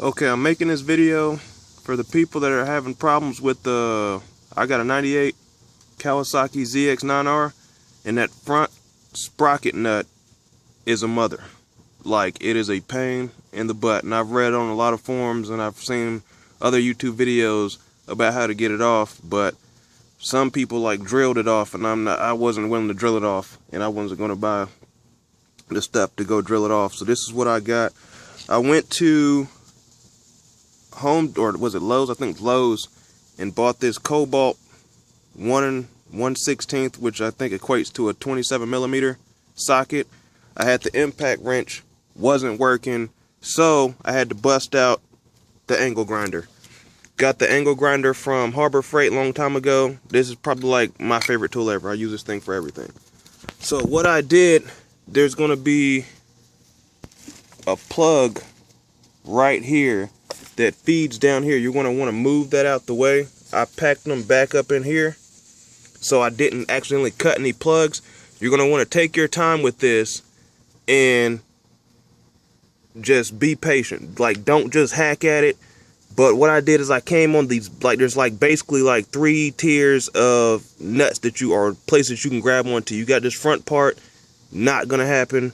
Okay, I'm making this video for the people that are having problems with the, I got a 98 Kawasaki ZX9R, and that front sprocket nut is a mother. Like, it is a pain in the butt, and I've read on a lot of forums and I've seen other YouTube videos about how to get it off, but some people like drilled it off, and I wasn't willing to drill it off, and I wasn't going to buy the stuff to go drill it off. So this is what I got. I went to Home, or was it Lowe's? I think Lowe's, and bought this Cobalt 1/1/16, which I think equates to a 27mm socket. I had the impact wrench, wasn't working, so I had to bust out the angle grinder. Got the angle grinder from Harbor Freight a long time ago. This is probably like my favorite tool ever. I use this thing for everything. So what I did, there's gonna be a plug right here that feeds down here. You're gonna wanna move that out the way. I packed them back up in here so I didn't accidentally cut any plugs. You're gonna wanna take your time with this and just be patient. Like, don't just hack at it. But what I did is I came on these, like, there's like basically like 3 tiers of nuts that you, or places you can grab onto. You got this front part, not gonna happen.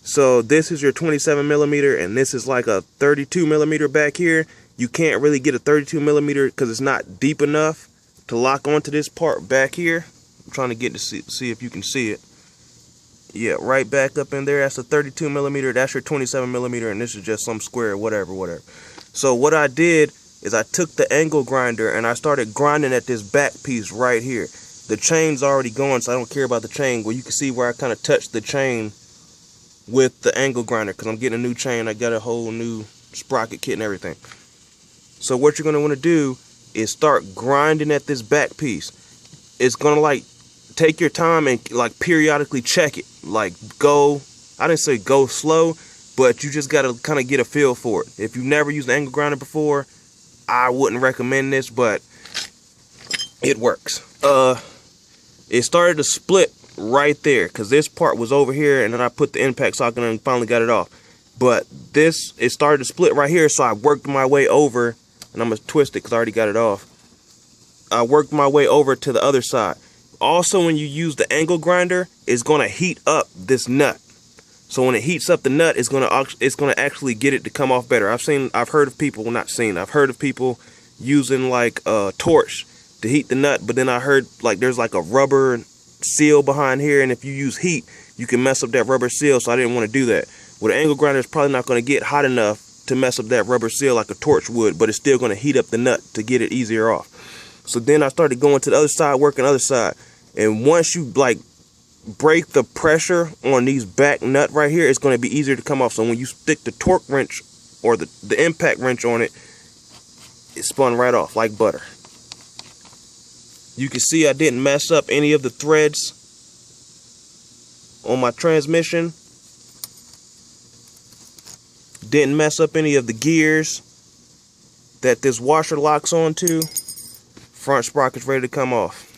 So this is your 27mm, and this is like a 32mm back here. You can't really get a 32mm because it's not deep enough to lock onto this part back here. I'm trying to get to see if you can see it. Yeah, right back up in there. That's a 32mm. That's your 27mm, and this is just some square, whatever. So what I did is I took the angle grinder and I started grinding at this back piece right here. The chain's already going, so I don't care about the chain. Well, you can see where I kind of touched the chain with the angle grinder because I'm getting a new chain. I got a whole new sprocket kit and everything. So what you're going to want to do is start grinding at this back piece. It's going to like take your time and like periodically check it. Like, go, I didn't say go slow, but you just got to kind of get a feel for it. If you've never used an angle grinder before, I wouldn't recommend this, but it works. It started to split right there because this part was over here, and then I put the impact socket and finally got it off. But this, it started to split right here, so I worked my way over, and I'm going to twist it because I already got it off. I worked my way over to the other side. Also, when you use the angle grinder, it's going to heat up this nut. So when it heats up the nut, it's gonna actually get it to come off better. I've heard of people using like a torch to heat the nut, but then I heard like there's like a rubber seal behind here, and if you use heat, you can mess up that rubber seal, so I didn't want to do that. Well, the angle grinder is probably not going to get hot enough to mess up that rubber seal like a torch would, but it's still going to heat up the nut to get it easier off. So then I started going to the other side, working the other side, and once you like break the pressure on these back nut right here, it's going to be easier to come off. So when you stick the torque wrench or the impact wrench on it, it spun right off like butter. You can see I didn't mess up any of the threads on my transmission. Didn't mess up any of the gears that this washer locks onto. Front sprocket's ready to come off.